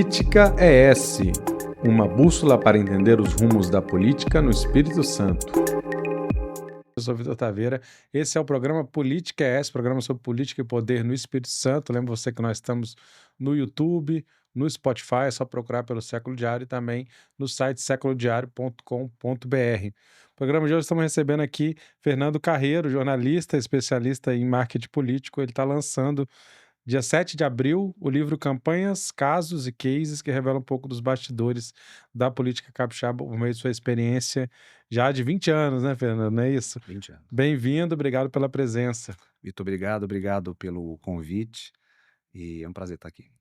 Política é S, uma bússola para entender os rumos da política no Espírito Santo. Eu sou Vitor Taveira, esse é o programa Política é S, programa sobre política e poder no Espírito Santo. Lembro você que nós estamos no YouTube, no Spotify, é só procurar pelo Século Diário e também no site seculodiario.com.br. No programa de hoje estamos recebendo aqui Fernando Carreiro, jornalista, especialista em marketing político. Ele está lançando dia 7 de abril, o livro Campanhas, Casos e Cases, que revela um pouco dos bastidores da política capixaba por meio de sua experiência já de 20 anos, né, Fernando? Não é isso? 20 anos. Bem-vindo, obrigado pela presença. Vitor, obrigado pelo convite e é um prazer estar aqui.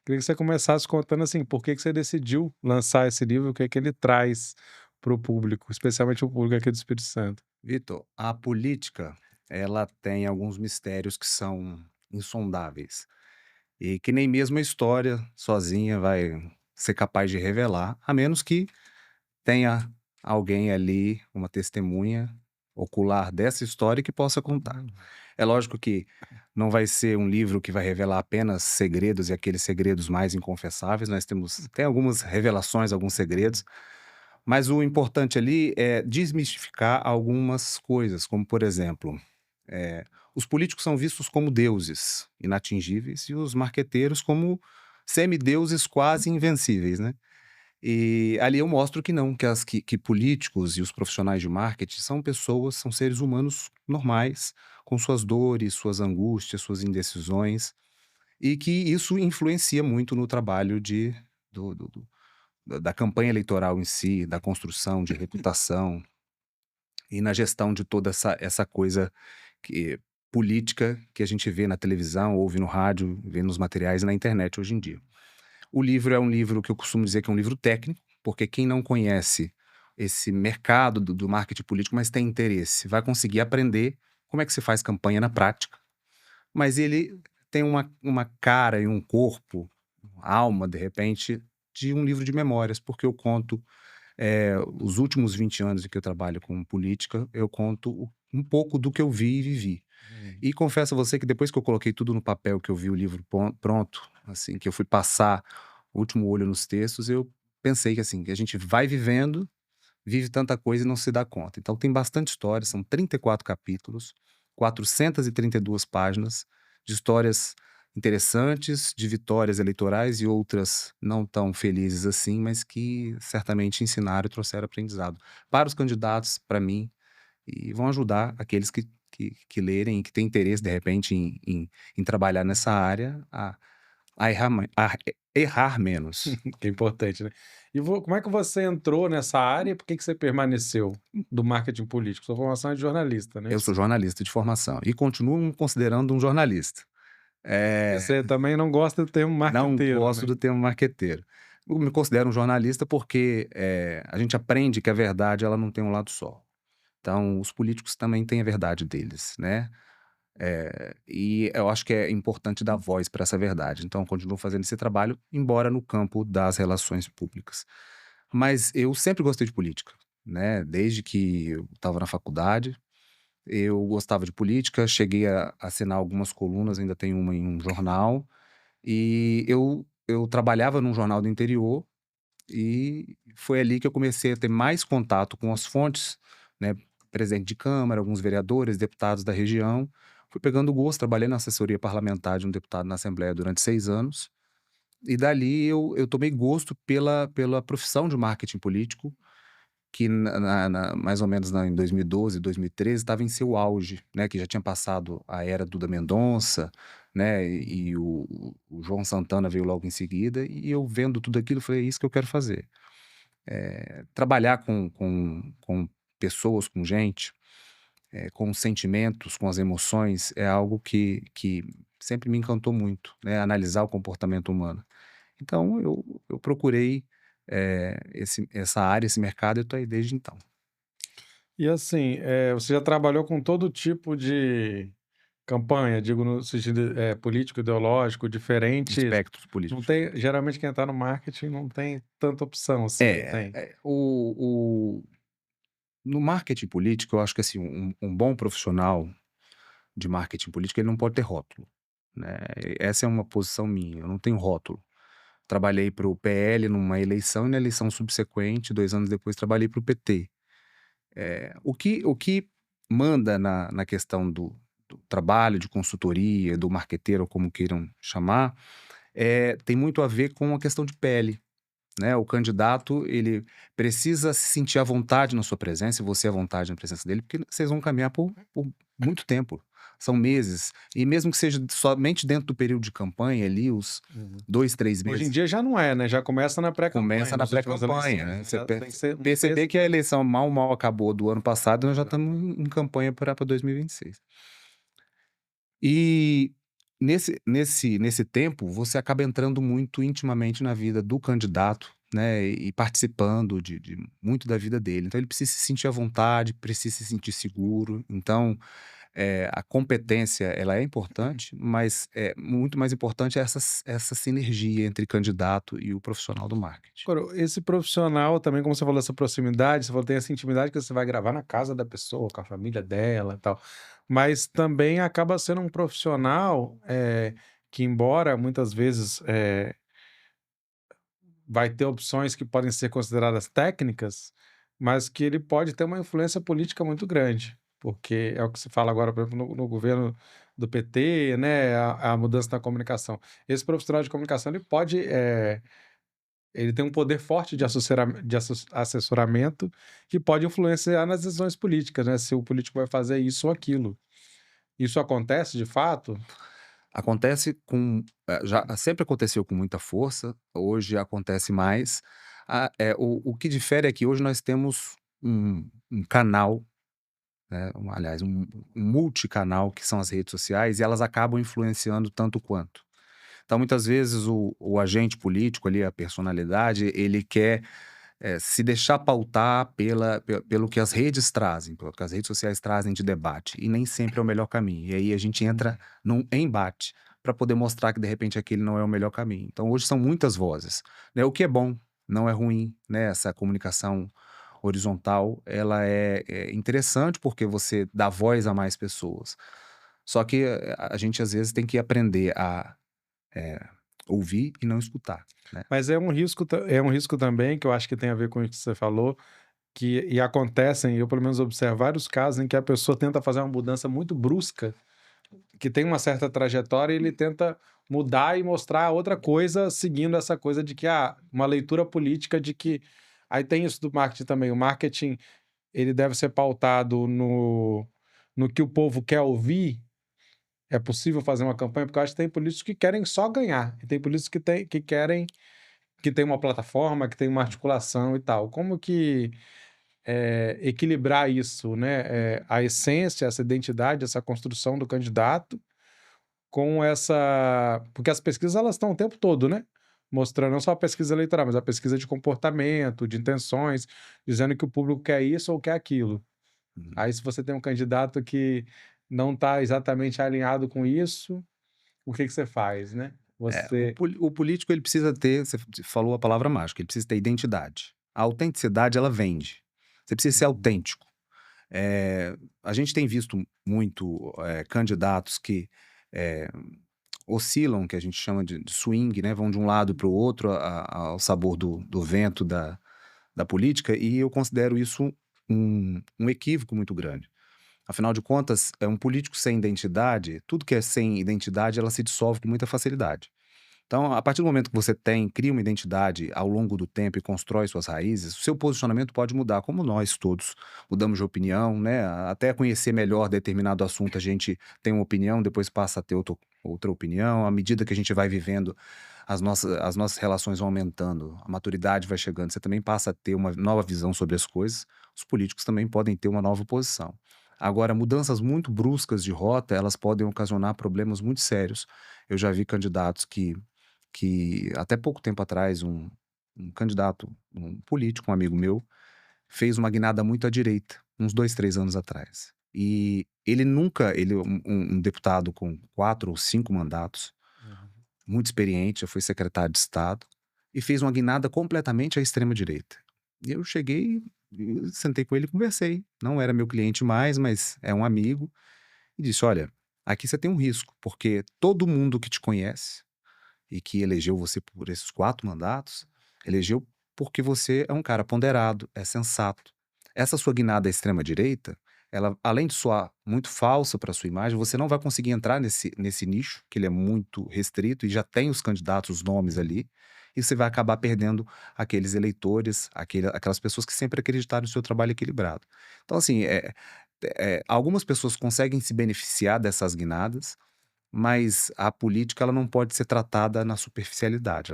Queria que você começasse contando assim, por que você decidiu lançar esse livro, o que é que ele traz para o público, especialmente o público aqui do Espírito Santo. Vitor, a política, ela tem alguns mistérios que são insondáveis e que nem mesmo a história sozinha vai ser capaz de revelar, a menos que tenha alguém ali, uma testemunha ocular dessa história que possa contar. É lógico que não vai ser um livro que vai revelar apenas segredos e aqueles segredos mais inconfessáveis. Tem algumas revelações, alguns segredos, mas o importante ali é desmistificar algumas coisas, como por exemplo, os políticos são vistos como deuses inatingíveis e os marqueteiros como semideuses quase invencíveis, né? E ali eu mostro que não, que políticos e os profissionais de marketing são pessoas, são seres humanos normais, com suas dores, suas angústias, suas indecisões, e que isso influencia muito no trabalho da campanha eleitoral em si, da construção de reputação e na gestão de toda essa coisa que, política que a gente vê na televisão, ouve no rádio, vê nos materiais e na internet hoje em dia. O livro é um livro que eu costumo dizer que é um livro técnico, porque quem não conhece esse mercado do marketing político, mas tem interesse, vai conseguir aprender como é que se faz campanha na prática. Mas ele tem uma cara e um corpo, uma alma, de repente, de um livro de memórias, porque eu conto os últimos 20 anos em que eu trabalho com política, eu conto um pouco do que eu vi e vivi. E confesso a você que depois que eu coloquei tudo no papel, que eu vi o livro pronto, assim, que eu fui passar o último olho nos textos, eu pensei que assim, que a gente vai vivendo, vive tanta coisa e não se dá conta. Então tem bastante história, são 34 capítulos, 432 páginas de histórias interessantes, de vitórias eleitorais e outras não tão felizes assim, mas que certamente ensinaram e trouxeram aprendizado para os candidatos, para mim, e vão ajudar aqueles que lerem e que têm interesse, de repente, em trabalhar nessa área, a errar menos. Que é importante, né? E como é que você entrou nessa área e por que você permaneceu do marketing político? Sua formação é de jornalista, né? Eu sou jornalista de formação e continuo me considerando um jornalista. E Eh, você também não gosta do termo não marqueteiro, gosto né? do termo marqueteiro. Eu me considero um jornalista porque, a gente aprende que a verdade ela não tem um lado só. Então, os políticos também têm a verdade deles, né? E eu acho que é importante dar voz para essa verdade. Então, eu continuo fazendo esse trabalho, embora no campo das relações públicas. Mas eu sempre gostei de política, né? Desde que eu estava na faculdade, eu gostava de política, cheguei a assinar algumas colunas, ainda tenho uma em um jornal, e eu trabalhava num jornal do interior, e foi ali que eu comecei a ter mais contato com as fontes, né, presidente de câmara, alguns vereadores, deputados da região. Fui pegando gosto, trabalhei na assessoria parlamentar de um deputado na Assembleia durante 6 anos, e dali eu tomei gosto pela profissão de marketing político, que mais ou menos em 2012, 2013 estava em seu auge, né, que já tinha passado a era Duda Mendonça, né, e o João Santana veio logo em seguida, e eu vendo tudo aquilo, falei: "É isso que eu quero fazer". Trabalhar com pessoas, com gente, com os sentimentos, com as emoções, é algo que sempre me encantou muito, né, analisar o comportamento humano. Então eu procurei, essa área, esse mercado, e eu estou aí desde então. E assim, você já trabalhou com todo tipo de campanha, digo no sentido, político, ideológico, diferentes. Espectros Não políticos. tem, geralmente quem está no marketing não tem tanta opção assim, ou tem? No marketing político, eu acho que assim, um bom profissional de marketing político, ele não pode ter rótulo, né, essa é uma posição minha, eu não tenho rótulo. trabalhei para o PL numa eleição e na eleição subsequente, 2 anos depois, trabalhei para o PT. O que manda na questão do trabalho de consultoria, do marqueteiro, ou como queiram chamar, tem muito a ver com a questão de pele, né? O candidato, ele precisa se sentir à vontade na sua presença, e você à vontade na presença dele, porque vocês vão caminhar por muito tempo, são meses, e mesmo que seja somente dentro do período de campanha ali, os Uhum. 2, 3 Hoje em meses, dia já não é, né? Já começa na começa pré-campanha, na nas últimas pré-campanha, eleições, né? né? Você Já tem que ser um perceber mês. que a eleição mal acabou do ano passado, nós já Exato. estamos em campanha para 2026. E nesse tempo, você acaba entrando muito intimamente na vida do candidato, né, e participando de muito da vida dele. Então ele precisa se sentir à vontade, precisa se sentir seguro. Então, a competência, ela é importante, mas muito mais importante é essa sinergia entre candidato e o profissional do marketing. Agora, esse profissional também, como você falou, essa proximidade, você falou, tem essa intimidade que você vai gravar na casa da pessoa, com a família dela e tal. Mas também acaba sendo um profissional que, embora muitas vezes vai ter opções que podem ser consideradas técnicas, mas que ele pode ter uma influência política muito grande, porque é o que se fala agora, por exemplo, no governo do PT, né, a mudança na comunicação. Esse profissional de comunicação, ele tem um poder forte de assessoramento que pode influenciar nas decisões políticas, né, se o político vai fazer isso ou aquilo. Isso acontece de fato? Acontece já sempre aconteceu com muita força, hoje acontece mais. O que difere é que hoje nós temos um canal, né, aliás, um multicanal, que são as redes sociais, e elas acabam influenciando tanto quanto. Então, muitas vezes, o agente político ali, a personalidade, ele quer se deixar pautar pelo que as redes trazem, pelo que as redes sociais trazem de debate, e nem sempre é o melhor caminho. E aí a gente entra num embate para poder mostrar que de repente aquele não é o melhor caminho. Então hoje são muitas vozes, né? O que é bom, não é ruim, né? Essa comunicação horizontal, ela é interessante porque você dá voz a mais pessoas. Só que a gente às vezes tem que aprender a eh, ouvir e não escutar, né? Mas é um risco também, que eu acho que tem a ver com isso que você falou, e acontecem, eu pelo menos observo vários casos em que a pessoa tenta fazer uma mudança muito brusca, que tem uma certa trajetória, e ele tenta mudar e mostrar outra coisa, seguindo essa coisa de que, uma leitura política de que aí tem isso do marketing também, o marketing, ele deve ser pautado no que o povo quer ouvir. É possível fazer uma campanha, porque eu acho que tem políticos que querem só ganhar, e tem políticos que querem que tem uma plataforma, que tem uma articulação e tal. Como que equilibrar isso, né? A essência, essa identidade, essa construção do candidato com essa. Porque as pesquisas elas estão o tempo todo, né? Mostrando não só a pesquisa eleitoral, mas a pesquisa de comportamento, de intenções, dizendo que o público quer isso ou quer aquilo. Uhum. Aí, se você tem um candidato que não está exatamente alinhado com isso, o que você faz, né? Você. O político, ele precisa ter, você falou a palavra mágica, ele precisa ter identidade. A autenticidade, ela vende. Você precisa ser Uhum. autêntico. A gente tem visto muito candidatos que eh, oscilam, que a gente chama de swing, né? Vão de um lado para o outro ao sabor do vento da política, e eu considero isso um equívoco muito grande. Afinal de contas, um político sem identidade, tudo que é sem identidade, ela se dissolve com muita facilidade. Então, a partir do momento que você cria uma identidade ao longo do tempo e constrói suas raízes, o seu posicionamento pode mudar, como nós todos mudamos de opinião, né? Até conhecer melhor determinado assunto, a gente tem uma opinião, depois passa a ter outra opinião. À medida que a gente vai vivendo, as nossas relações vão aumentando, a maturidade vai chegando, você também passa a ter uma nova visão sobre as coisas. Os políticos também podem ter uma nova posição. Agora, mudanças muito bruscas de rota, elas podem ocasionar problemas muito sérios. Eu já vi candidatos que até pouco tempo atrás um candidato, um político, um amigo meu, fez uma guinada muito à direita, uns 2, 3 anos atrás. E ele um deputado com 4 ou 5 mandatos, Uhum. muito experiente, já foi secretário de Estado, e fez uma guinada completamente à extrema direita. E eu cheguei, sentei com ele e conversei. Não era meu cliente mais, mas é um amigo, e disse: "Olha, aqui você tem um risco, porque todo mundo que te conhece e que elegeu você por esses 4 mandatos, elegeu porque você é um cara ponderado, é sensato. Essa sua guinada à extrema-direita, ela, além de soar muito falsa para sua imagem, você não vai conseguir entrar nesse nicho, que ele é muito restrito e já tem os candidatos, os nomes ali, e você vai acabar perdendo aqueles eleitores, aquelas pessoas que sempre acreditaram no seu trabalho equilibrado. Então, assim, algumas pessoas conseguem se beneficiar dessas guinadas, mas a política ela não pode ser tratada na superficialidade,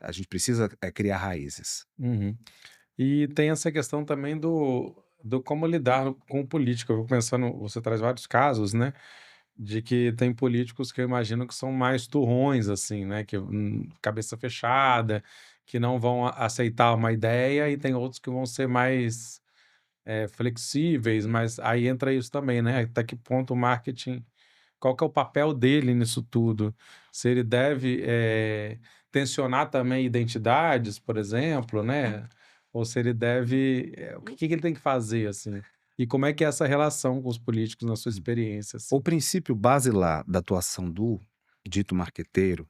a gente precisa criar raízes. Uhum. E tem essa questão também do como lidar com o político. Eu fico pensando, você traz vários casos, né, de que tem políticos que eu imagino que são mais turrões, assim, né, que cabeça fechada, que não vão aceitar uma ideia, e tem outros que vão ser mais flexíveis, mas aí entra isso também, né? Até que ponto o marketing, qual que é o papel dele nisso tudo? Se ele deve tensionar também identidades, por exemplo, né? Ou se ele deve, o que que ele tem que fazer, assim? E como é que é essa relação com os políticos na sua experiência, O assim? princípio basilar da atuação do dito marqueteiro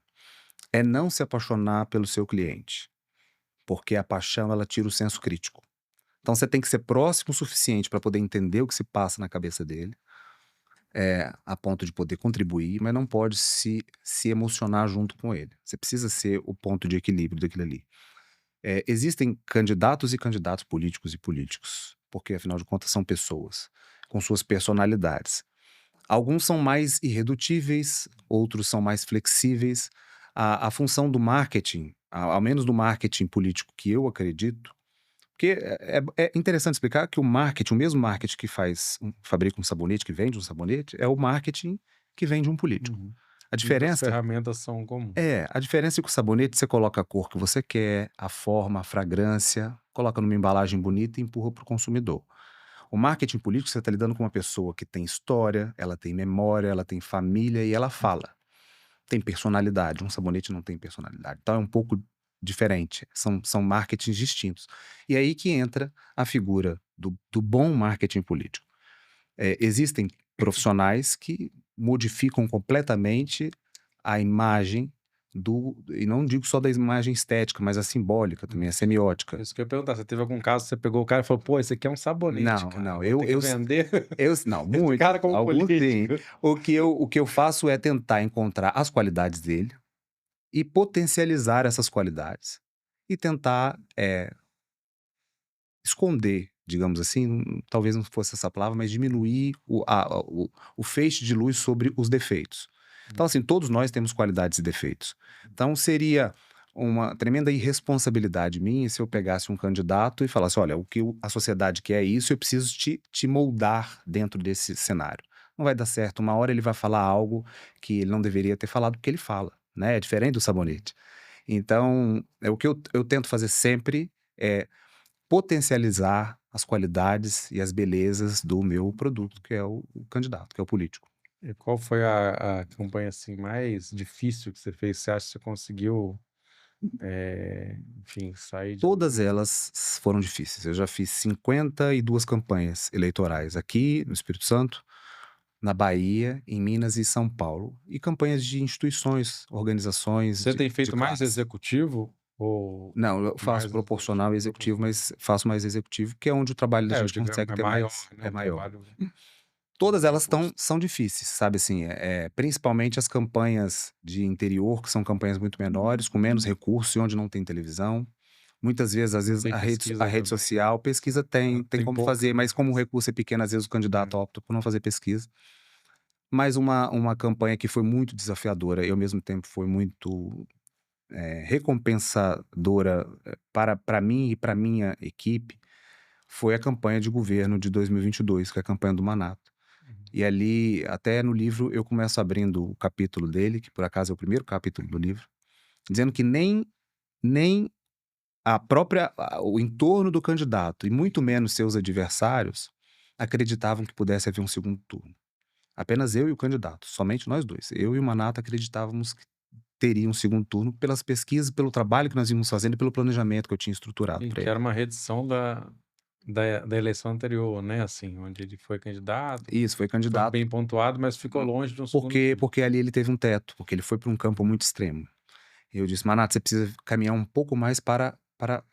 é não se apaixonar pelo seu cliente, porque a paixão ela tira o senso crítico. Então você tem que ser próximo o suficiente para poder entender o que se passa na cabeça dele, a ponto de poder contribuir, mas não pode se emocionar junto com ele. Você precisa ser o ponto de equilíbrio daquilo ali. Existem candidatos e candidatos políticos e políticos, porque afinal de contas são pessoas com suas personalidades. Alguns são mais irredutíveis, outros são mais flexíveis. A função do marketing, ao menos do marketing político que eu acredito, porque é interessante explicar que o mesmo marketing que fabrica um sabonete, que vende um sabonete, é o marketing que vende um político. Uhum. A Muitas diferença ferramentas são comuns. a diferença é que o sabonete você coloca a cor que você quer, a forma, a fragrância, coloca numa embalagem bonita e empurra para o consumidor. O marketing político, você está lidando com uma pessoa que tem história, ela tem memória, ela tem família e ela fala. Tem personalidade. Um sabonete não tem personalidade. Então é um pouco diferente. São marketings distintos. E é aí que entra a figura do bom marketing político. Existem profissionais que modificam completamente a imagem e não digo só da imagem estética, mas a simbólica também, a semiótica. Isso que eu ia perguntar, você teve algum caso que você pegou o cara e falou: "Pô, esse aqui é um sabonete, Não, cara, não, vou ter que vender não, esse muitos, cara como alguns sim. político". O que eu faço é tentar encontrar as qualidades dele e potencializar essas qualidades e tentar, esconder, digamos assim, talvez não fosse essa palavra, mas diminuir o feixe de luz sobre os defeitos. Então, assim, todos nós temos qualidades e defeitos. Então, seria uma tremenda irresponsabilidade minha se eu pegasse um candidato e falasse: olha, a sociedade quer é isso, eu preciso te moldar dentro desse cenário. Não vai dar certo. Uma hora ele vai falar algo que ele não deveria ter falado, porque ele fala, né? É diferente do sabonete. Então, o que eu tento fazer sempre é potencializar as qualidades e as belezas do meu produto, que é o candidato, que é o político. E qual foi a campanha, assim, mais difícil que você fez? Você acha que você conseguiu, enfim, sair de Todas elas foram difíceis. Eu já fiz 52 campanhas eleitorais aqui no Espírito Santo, na Bahia, em Minas e São Paulo, e campanhas de instituições, organizações Você tem de feito mais classe. executivo ou Não, eu faço mais proporcional e executivo, mas faço mais executivo, que é onde o trabalho da eu gente digo, consegue é ter maior, mais, né, é o maior. trabalho com Todas mais elas recursos. são difíceis, sabe assim, principalmente as campanhas de interior, que são campanhas muito menores, com menos recursos e onde não tem televisão. Muitas vezes, às Não vezes, tem a pesquisa rede também, né. social, pesquisa tem Tem como poucas fazer, mas como o campanhas. recurso é pequeno, às vezes o candidato É. opta por não fazer pesquisa. Mas uma campanha que foi muito desafiadora e ao mesmo tempo foi muito recompensadora para mim e para minha equipe, foi a campanha de governo de 2022, que é a campanha do Manato. Uhum. E ali, até no livro, eu começo abrindo o capítulo dele, que por acaso é o primeiro capítulo do livro, dizendo que nem o entorno do candidato, e muito menos seus adversários, acreditavam que pudesse haver um segundo turno. Apenas eu e o candidato, somente nós dois. Eu e o Manato acreditávamos que teria um segundo turno pelas pesquisas, pelo trabalho que nós íamos fazendo e pelo planejamento que eu tinha estruturado E para que ele. era uma reedição da eleição anterior, né, assim, onde ele foi candidato, Isso, foi foi candidato bem pontuado, mas ficou longe de um segundo porque turno. porque ali ele teve um teto, porque ele foi para um campo muito extremo. Eu disse: "Manato, você precisa caminhar um pouco mais para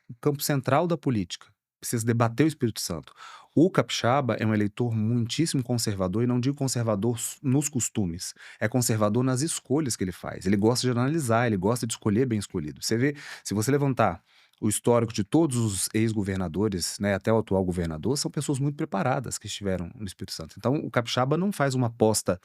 o campo central da política, precisa debater o Espírito Santo". O capixaba é um eleitor muitíssimo conservador, e não digo conservador nos costumes, é conservador nas escolhas que ele faz. Ele gosta de analisar, ele gosta de escolher bem escolhido. Você vê, se você levantar o histórico de todos os ex-governadores, né, até o atual governador, são pessoas muito preparadas que estiveram no Espírito Santo. Então o capixaba não faz uma aposta,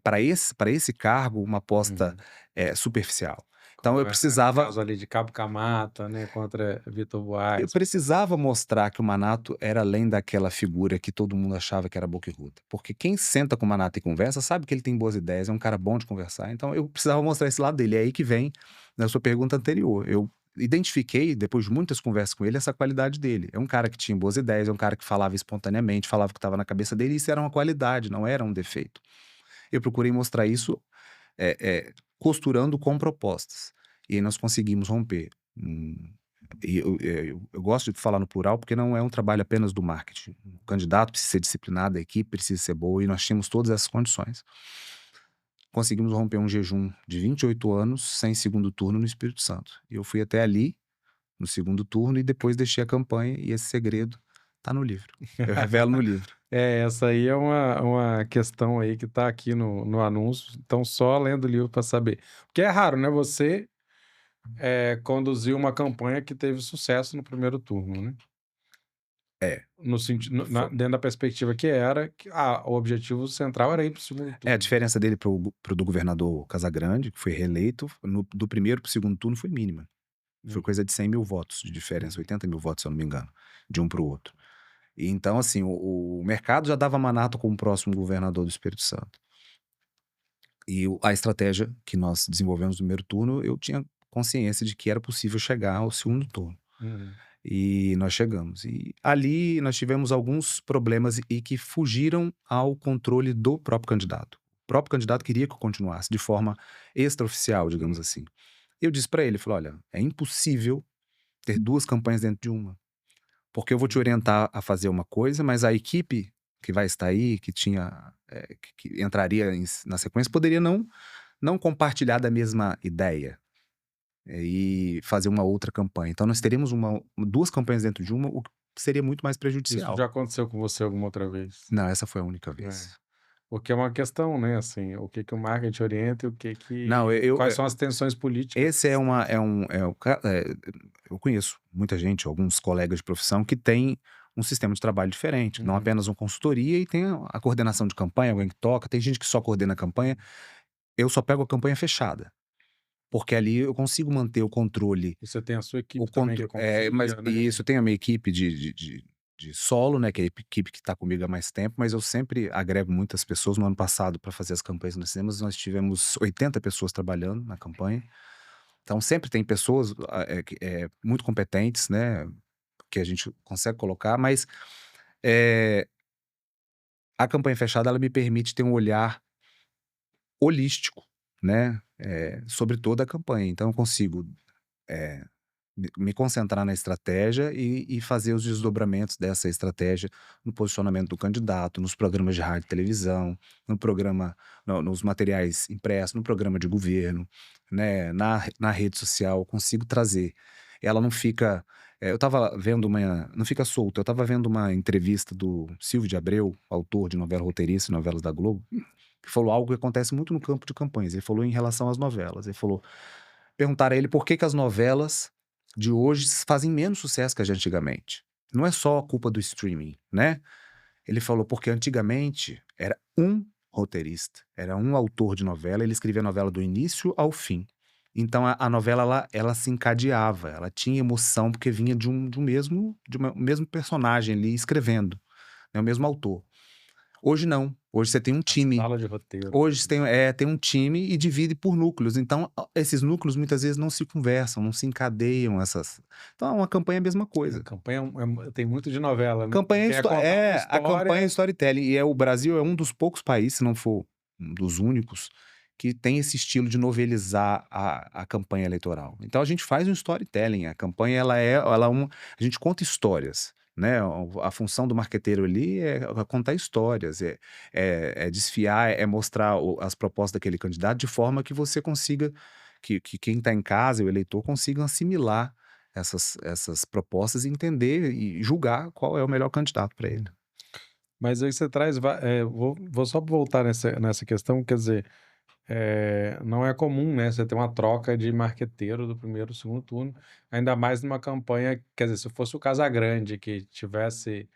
para esse cargo, uma aposta, Uhum. superficial. Então Como eu é o precisava caso ali de Cabo Camata, né, contra Vitor eu Buarque. precisava mostrar que o Manato era além daquela figura que todo mundo achava que era boca-enxuta, porque quem senta com o Manato e conversa sabe que ele tem boas ideias, é um cara bom de conversar, então eu precisava mostrar esse lado dele. É aí que vem na sua pergunta anterior. Eu identifiquei, depois de muitas conversas com ele, essa qualidade dele. É um cara que tinha boas ideias, é um cara que falava espontaneamente, falava o que estava na cabeça dele, e isso era uma qualidade, não era um defeito. Eu procurei mostrar isso, costurando com propostas. E aí nós conseguimos romper. E eu gosto de falar no plural, porque não é um trabalho apenas do marketing. O candidato precisa ser disciplinado, a equipe precisa ser boa, e nós tínhamos todas essas condições. Conseguimos romper um jejum de 28 anos sem segundo turno no Espírito Santo. E eu fui até ali, no segundo turno, e depois deixei a campanha, e esse segredo está no livro. Eu revelo no livro. Essa aí é uma questão aí que tá aqui no anúncio, então só lendo o livro para saber. Porque é raro, né, você, conduzir uma campanha que teve sucesso no primeiro turno, né. É. No sentido Fo- dentro da perspectiva que era que, o objetivo central era ir para o segundo A turno. diferença dele pro do governador Casagrande, que foi reeleito, do primeiro pro segundo turno foi mínima. Foi Uhum, coisa de 100 mil votos de diferença, uhum. 80 mil votos, se eu não me engano, de um para o outro. E então, assim, o mercado já dava Manato como próximo governador do Espírito Santo. E a estratégia que nós desenvolvemos no primeiro turno, eu tinha consciência de que era possível chegar ao segundo turno. Uhum. E nós chegamos. E ali nós tivemos alguns problemas e que fugiram ao controle do próprio candidato. O próprio candidato queria que eu continuasse de forma extraoficial, digamos assim. Eu disse para ele, falei: "Olha, é impossível ter duas campanhas dentro de uma. Porque eu vou te orientar a fazer uma coisa, mas a equipe que vai estar aí, que tinha, que entraria na sequência, poderia não compartilhar da mesma ideia, e fazer uma outra campanha. Então nós teríamos duas campanhas dentro de uma, o que seria muito mais Isso prejudicial". já aconteceu com você alguma outra vez? Não, essa foi a única É. vez. Porque é uma questão, né, assim, o que que o marketing orienta e o que Não, que quais são as tensões políticas esse é desses uma temas. eu conheço muita gente, alguns colegas de profissão que têm um sistema de trabalho diferente, não Uhum. apenas uma consultoria, e tem a coordenação de campanha, alguém que toca, tem gente que só coordena a campanha. Eu só pego a campanha fechada, porque ali eu consigo manter o controle. Você tem a sua O equipe também que contro Mas confia, e né. isso, tem a minha equipe de solo, né, que é a equipe que está comigo há mais tempo, mas eu sempre agrego muitas pessoas. No ano passado, para fazer as campanhas que nós tivemos 80 pessoas trabalhando na campanha. Então sempre tem pessoas, muito competentes, né, que a gente consegue colocar, mas, eh, a campanha fechada, ela me permite ter um olhar holístico, né, sobre toda a campanha. Então eu consigo, eh me concentrar na estratégia e fazer os desdobramentos dessa estratégia no posicionamento do candidato, nos programas de rádio e televisão, no programa, nos materiais impressos, no programa de governo, né, na rede social. Eu consigo trazer. Ela não fica. Eu estava vendo não fica solta. Eu estava vendo uma entrevista do Silvio de Abreu, autor de novela, roteirista e novelas da Globo, que falou algo que acontece muito no campo de campanhas. Ele falou em relação às novelas. Ele falou. Perguntaram a ele por que que as novelas de hoje fazem menos sucesso que as de antigamente. Não é só a culpa do streaming, né. Ele falou: "Porque antigamente era um roteirista, era um autor de novela, ele escrevia a novela do início ao fim. Então a novela ela se encadeava, ela tinha emoção, porque vinha de um mesmo personagem ali escrevendo, né, o mesmo autor. Hoje não, hoje você tem um A time. sala de roteiro. Hoje tem um time e divide por núcleos, então esses núcleos muitas vezes não se conversam, não se encadeiam essas. Então uma campanha é a mesma A coisa. campanha tem muito de novela, né. Campanha é Quer contar uma a campanha é história. storytelling, e o Brasil é um dos poucos países, se não for um dos únicos, que tem esse estilo de novelizar a campanha eleitoral. Então a gente faz um storytelling, a campanha a gente conta histórias, né, a função do marqueteiro ali é contar histórias, é desfiar, é mostrar as propostas daquele candidato de forma que você consiga que quem está em casa, o eleitor, consiga assimilar essas propostas e entender e julgar qual é o melhor candidato para ele. Mas aí você traz, vou só voltar nessa questão, quer dizer, não é comum, né, você ter uma troca de marqueteiro do primeiro e segundo turno, ainda mais numa campanha, quer dizer, se fosse o Casagrande que tivesse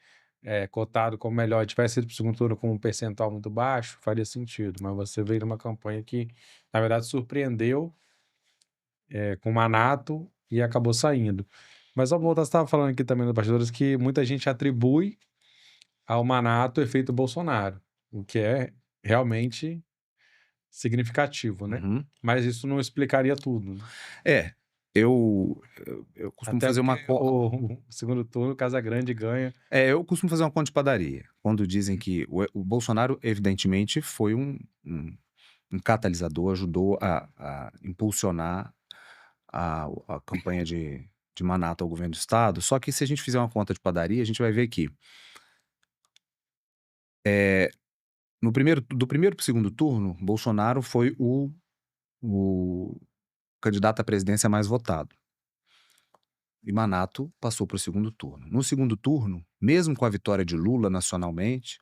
cotado como melhor e tivesse ido para o segundo turno com um percentual muito baixo, faria sentido, mas você veio numa campanha que, na verdade, surpreendeu com o Manato e acabou saindo. Mas vamos voltar, você estava falando aqui também nos bastidores que muita gente atribui ao Manato o efeito Bolsonaro, o que é realmente significativo, né? Uhum. Mas isso não explicaria tudo, né? É, eu costumo Até fazer porque uma o segundo turno, o Casagrande ganha. eu costumo fazer uma conta de padaria, quando dizem que o Bolsonaro evidentemente foi um catalisador, ajudou a impulsionar a campanha de Manato ao governo do estado, só que se a gente fizer uma conta de padaria, a gente vai ver que, no primeiro do primeiro para o segundo turno, Bolsonaro foi o candidato à presidência mais votado, e Manato passou para o segundo turno. No segundo turno, mesmo com a vitória de Lula nacionalmente,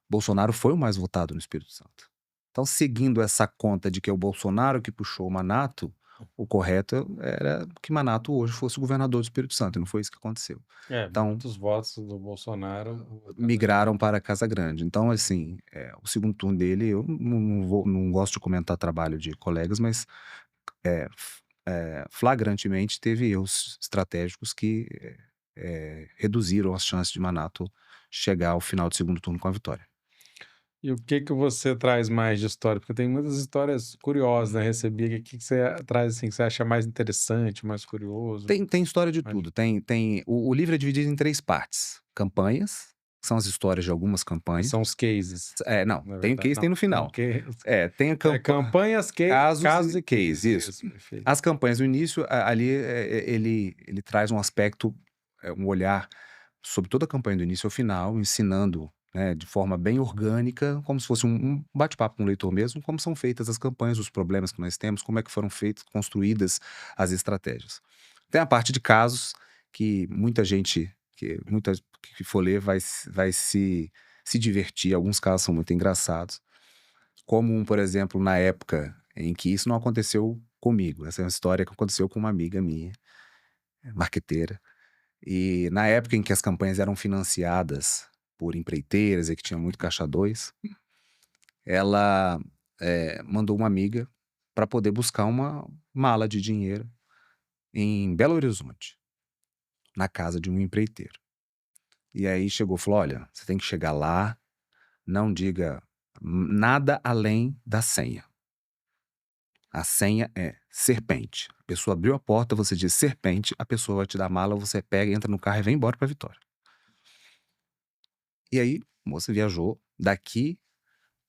Bolsonaro foi o mais votado no Espírito Santo. Então, seguindo essa conta de que é o Bolsonaro que puxou o Manato, o correto era que Manato hoje fosse o governador do Espírito Santo, e não foi isso que aconteceu. Então, Muitos votos do Bolsonaro, o migraram Casagrande. para Casa Grande. Então, assim, o segundo turno dele, eu não gosto de comentar trabalho de colegas, mas flagrantemente teve erros estratégicos que reduziram as chances de Manato chegar ao final do segundo turno com a vitória. E o que que você traz mais de história? Porque tem muitas histórias curiosas, né? Recebi aqui. O que que você traz assim que você acha mais interessante, mais curioso? Tem história de mais- tudo. O livro é dividido em 3 partes: campanhas, que são as histórias de algumas Que campanhas. são os cases, Não, na tem o verdade. case, tem Não, no tem final. case. Tem a Campanhas, casos casos e e case, cases. isso. Isso, perfeito. As campanhas no início, ali, ele traz um aspecto, um olhar sobre toda a campanha do início ao final, ensinando, né, de forma bem orgânica, como se fosse um bate-papo com o leitor mesmo, como são feitas as campanhas, os problemas que nós temos, como é que foram feitas, construídas as estratégias. Tem a parte de casos que muita que for ler vai se divertir, alguns casos são muito engraçados, como por exemplo, na época em que isso não aconteceu comigo, essa é uma história que aconteceu com uma amiga minha, marqueteira, e na época em que as campanhas eram financiadas por empreiteiras e que tinha muito caixa 2, ela, mandou uma amiga para poder buscar uma mala de dinheiro em Belo Horizonte, na casa de um empreiteiro. E aí chegou e falou: "Olha, você tem que chegar lá, não diga nada além da senha. A senha é serpente. A pessoa abriu a porta, você diz serpente, a pessoa vai te dar a mala, você pega, entra no carro e vem embora para Vitória." E aí, a moça viajou daqui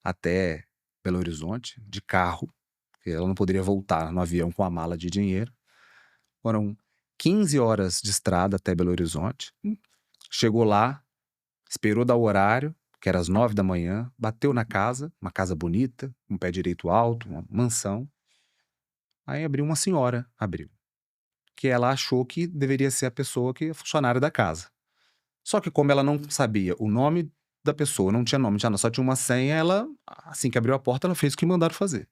até Belo Horizonte de carro, porque ela não poderia voltar no avião com a mala de dinheiro. Foram 15 horas de estrada até Belo Horizonte. Chegou lá, esperou dar o horário, que era às 9 da manhã, bateu na casa, uma casa bonita, um pé direito alto, uma mansão. Aí abriu uma senhora, abriu, que ela achou que deveria ser a pessoa que é funcionária da casa. Só que como ela não sabia o nome da pessoa, não tinha nome, só tinha uma senha, ela, assim que abriu a porta, ela fez o que mandaram fazer.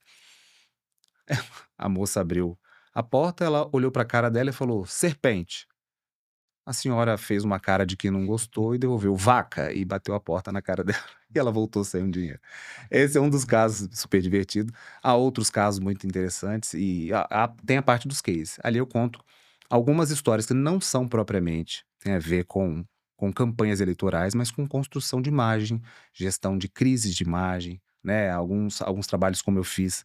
A moça abriu a porta, ela olhou para a cara dela e falou: "Serpente." A senhora fez uma cara de que não gostou e devolveu: "Vaca", e bateu a porta na cara dela, e ela voltou sem o dinheiro. Esse é um dos casos super divertido. Há outros casos muito interessantes e tem a parte dos cases. Ali eu conto algumas histórias que não são propriamente têm a ver com campanhas eleitorais, mas com construção de imagem, gestão de crises de imagem, né, alguns trabalhos como eu fiz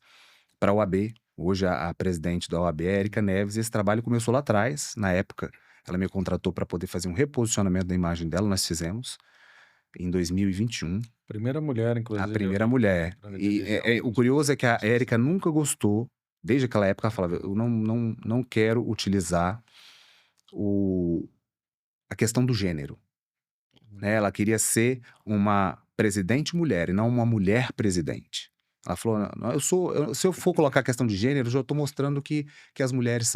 para a OAB. Hoje a presidente da OAB é Erika Neves, e esse trabalho começou lá atrás. Na época, ela me contratou para poder fazer um reposicionamento da imagem dela, nós fizemos em 2021. Primeira mulher, A inclusive, primeira mulher. pra E dirigir o alguns curioso é que a processos. Érica nunca gostou, desde aquela época ela falava: "Eu não quero utilizar o a questão do gênero", né, ela queria ser uma presidente mulher e não uma mulher presidente. Ela falou: "Não, se eu for colocar a questão de gênero, eu já estou mostrando que as mulheres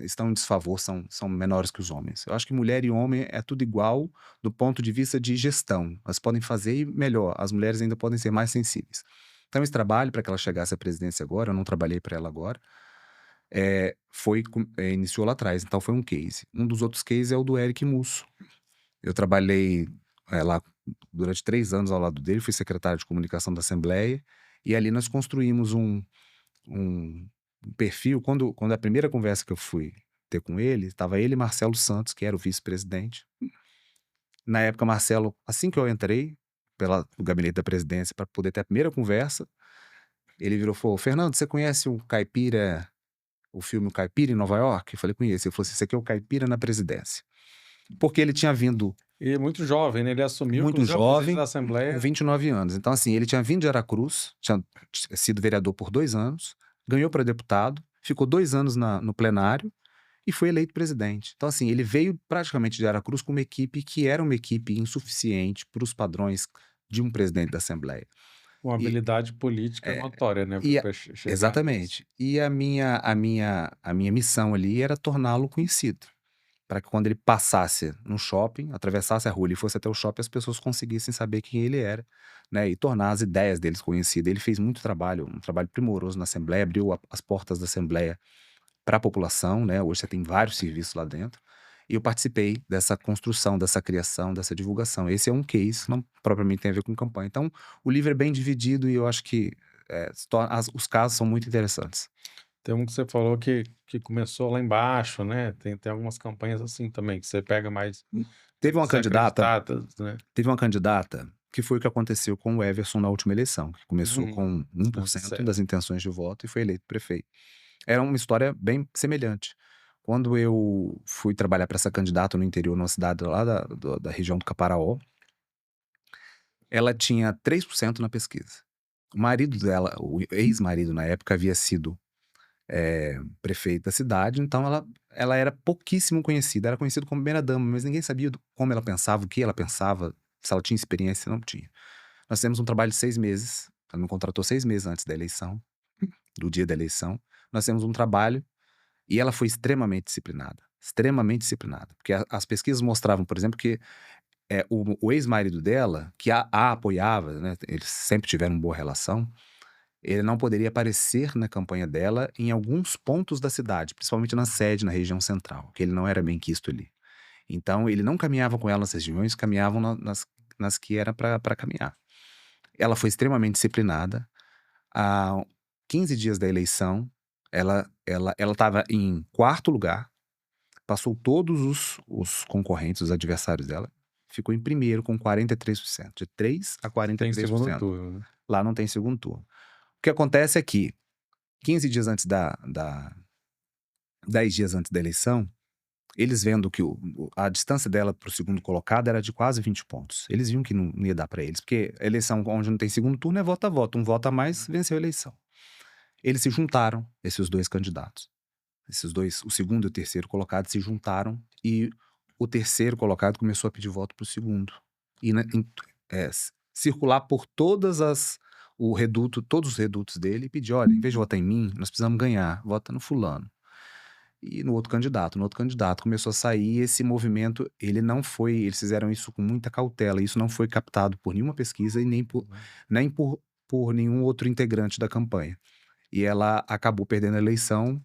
estão em desfavor, são menores que os homens. Eu acho que mulher e homem é tudo igual do ponto de vista de gestão. Elas podem fazer e melhor, as mulheres ainda podem ser mais sensíveis. Então, esse trabalho para que ela chegasse à presidência agora, eu não trabalhei para ela agora, iniciou lá atrás, então foi um case. Um dos outros cases é o do Eric Musso. Eu trabalhei lá durante 3 anos ao lado dele, fui secretário de comunicação da Assembleia, e ali nós construímos um perfil. Quando a primeira conversa que eu fui ter com ele, estava ele e Marcelo Santos, que era o vice-presidente. Na época, Marcelo, assim que eu entrei no gabinete da presidência para poder ter a primeira conversa, ele virou e falou: Fernando, você conhece o filme O Caipira em Nova York? Eu falei: conheço. Ele falou assim: esse aqui é o Caipira na presidência. Porque ele tinha vindo E muito jovem, né? Ele assumiu, muito inclusive, a presidência da jovem, com Assembleia. 29 anos. Então, assim, ele tinha vindo de Aracruz, tinha sido vereador por 2 anos, ganhou para deputado, ficou 2 anos no plenário e foi eleito presidente. Então, assim, ele veio praticamente de Aracruz com uma equipe que era uma equipe insuficiente para os padrões de um presidente da Assembleia. Uma E, habilidade política é, notória, né? e a- Para chegar nisso. exatamente. E a minha missão ali era torná-lo conhecido. Para que quando ele passasse no shopping, atravessasse a rua e fosse até o shopping, as pessoas conseguissem saber quem ele era, né, e tornar as ideias deles conhecidas. Ele fez muito trabalho, um trabalho primoroso na Assembleia, abriu as portas da Assembleia para a população, né? Hoje você tem vários serviços lá dentro. E eu participei dessa construção, dessa criação, dessa divulgação. Esse é um case, não propriamente tem a ver com campanha. Então, o livro é bem dividido e eu acho que os casos são muito interessantes. Tem um que você falou que começou lá embaixo, né? Tem algumas campanhas assim também, que você pega mais Teve uma candidata desacreditadas, né? Teve uma candidata que foi o que aconteceu com o Everson na última eleição, que começou Uhum. com 1% das intenções de voto e foi eleito prefeito. Era uma história bem semelhante. Quando eu fui trabalhar para essa candidata no interior, numa cidade lá da região do Caparaó, ela tinha 3% na pesquisa. O marido dela, o ex-marido na época, havia sido prefeito da cidade, então ela era pouquíssimo conhecida, era conhecida como primeira dama, mas ninguém sabia como ela pensava, o que ela pensava, se ela tinha experiência, não tinha. Nós temos um trabalho de 6 meses, ela me contratou 6 meses antes da eleição, do dia da eleição. Nós temos um trabalho e ela foi extremamente disciplinada, porque as pesquisas mostravam, por exemplo, que o ex-marido dela, que a apoiava, né, eles sempre tiveram uma boa relação, ele não poderia aparecer na campanha dela em alguns pontos da cidade, principalmente na sede, na região central, que ele não era bem quisto ali. Então, ele não caminhava com ela nas regiões, caminhavam nas que era para caminhar. Ela foi extremamente disciplinada. Há 15 dias da eleição, ela estava em quarto lugar, passou todos os concorrentes, os adversários dela, ficou em primeiro com 43%, de 3 a Tem segundo 43%. turno, né? Lá não tem segundo turno. O que acontece é que 15 dias antes 10 dias antes da eleição, eles vendo que a distância dela para o segundo colocado era de quase 20 pontos. Eles viam que não ia dar para eles, porque a eleição onde não tem segundo turno é voto a voto. Um voto a mais venceu a eleição. Eles se juntaram, esses dois candidatos. Esses dois, o segundo e o terceiro colocado, se juntaram e o terceiro colocado começou a pedir voto para o segundo. E circular por todos os redutos dele e pedir: olha, em vez de votar em mim, nós precisamos ganhar, vota no fulano. E no outro candidato começou a sair esse movimento. Eles fizeram isso com muita cautela. Isso não foi captado por nenhuma pesquisa e nem por nenhum outro integrante da campanha. E ela acabou perdendo a eleição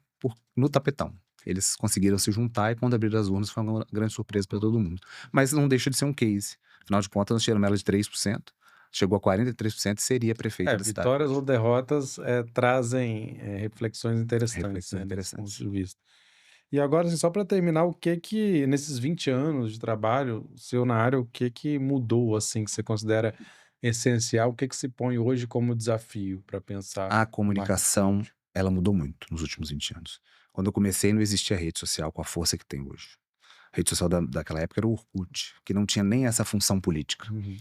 no tapetão. Eles conseguiram se juntar e quando abriram as urnas foi uma grande surpresa para todo mundo. Mas não deixa de ser um case. Afinal de contas, nós tiramos ela de 3%, chegou a 43% e seria prefeita da cidade. Vitórias ou derrotas trazem reflexões interessantes, Reflexões né, nesse ponto interessantes. de vista. E agora, assim, só para terminar, o que nesses 20 anos de trabalho seu na área, o que mudou, assim, que você considera essencial? O que se põe hoje como desafio para pensar A o marketing comunicação, político? ela mudou muito nos últimos 20 anos. Quando eu comecei, não existia rede social com a força que tem hoje. A rede social daquela época era o Orkut, que não tinha nem essa função política. Uhum.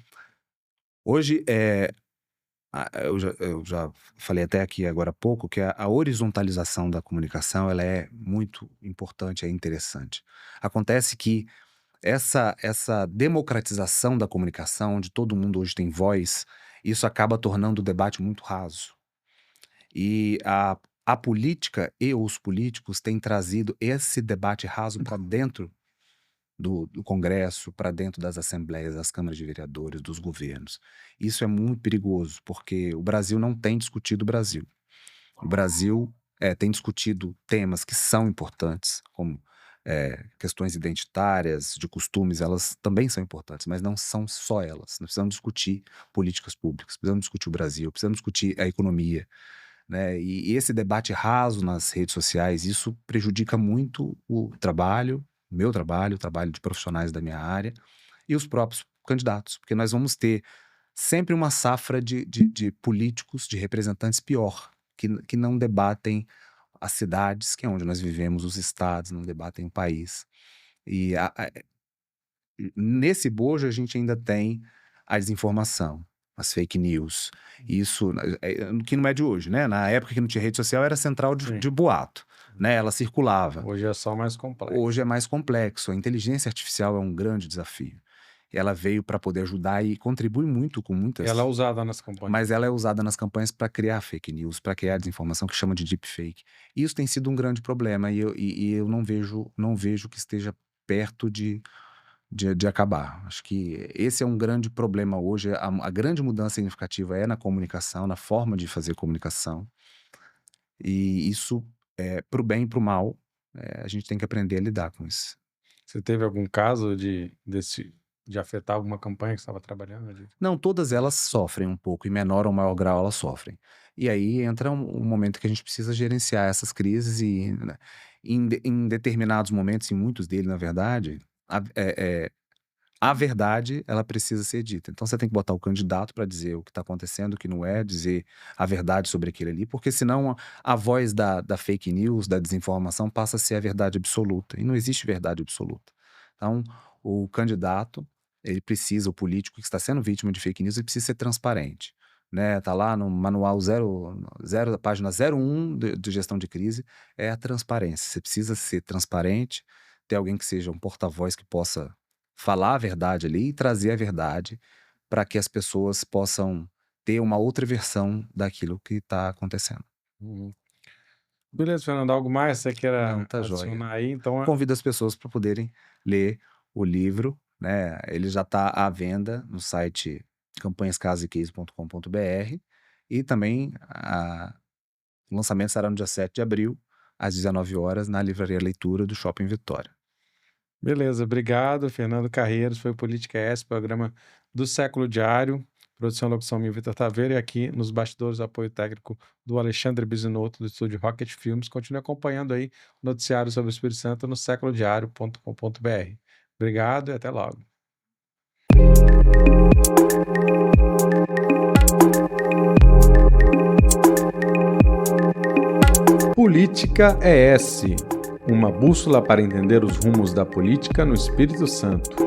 Hoje, eu já falei até aqui agora há pouco que a horizontalização da comunicação ela é muito importante, é interessante. Acontece que essa democratização da comunicação, onde todo mundo hoje tem voz, isso acaba tornando o debate muito raso. E a política e os políticos têm trazido esse debate raso para dentro do Congresso, para dentro das assembleias, das câmaras de vereadores, dos governos. Isso é muito perigoso, porque o Brasil não tem discutido o Brasil. O Brasil tem discutido temas que são importantes, como questões identitárias, de costumes, elas também são importantes, mas não são só elas. Nós precisamos discutir políticas públicas, precisamos discutir o Brasil, precisamos discutir a economia, né? E esse debate raso nas redes sociais, isso prejudica muito o meu trabalho, o trabalho de profissionais da minha área e os próprios candidatos, porque nós vamos ter sempre uma safra de políticos, de representantes pior, que não debatem as cidades, que é onde nós vivemos, os estados, não debatem o país. E nesse bojo a gente ainda tem a desinformação, as fake news. Isso, que não é de hoje, né? Na época que não tinha rede social, era central Sim. de boato, né? Ela circulava. Hoje é só mais complexo. Hoje é mais complexo. A inteligência artificial é um grande desafio. Ela veio para poder ajudar e contribui muito com muitas... Ela é usada nas campanhas. Mas ela é usada nas campanhas para criar fake news, para criar desinformação, que chama de deepfake. Isso tem sido um grande problema e eu não vejo que esteja perto de acabar. Acho que esse é um grande problema hoje. A grande mudança significativa é na comunicação, na forma de fazer comunicação. E isso, para o bem e para o mal, a gente tem que aprender a lidar com isso. Você teve algum caso de afetar alguma campanha que você estava trabalhando? Não, todas elas sofrem um pouco, em menor ou maior grau elas sofrem. E aí entra um momento que a gente precisa gerenciar essas crises e, né, em determinados momentos, em muitos deles, na verdade, a verdade, ela precisa ser dita. Então você tem que botar o candidato para dizer o que está acontecendo, o que não é, dizer a verdade sobre aquilo ali, porque senão a voz da fake news, da desinformação, passa a ser a verdade absoluta. E não existe verdade absoluta. Então, o candidato, o político que está sendo vítima de fake news, ele precisa ser transparente. Né? Tá lá no manual página 01 de gestão de crise, é a transparência. Você precisa ser transparente, ter alguém que seja um porta-voz que possa falar a verdade ali e trazer a verdade para que as pessoas possam ter uma outra versão daquilo que está acontecendo. Beleza, Fernando, algo mais você queira Não, tá adicionar joia. aí? Então, Convido as pessoas para poderem ler o livro, né? Ele já está à venda no site campanhascasecase.com.br e também o lançamento será no dia 7 de abril, às 19 horas, na Livraria Leitura do Shopping Vitória. beleza, obrigado, Fernando Carreiros, foi o Política S, programa do Século Diário, produção e locução minha, Vitor Taveira, e aqui nos bastidores, apoio técnico do Alexandre Bisinotto, do estúdio Rocket Filmes. Continue acompanhando aí o noticiário sobre o Espírito Santo no séculodiario.com.br. Obrigado e até logo. Política ES, uma bússola para entender os rumos da política no Espírito Santo.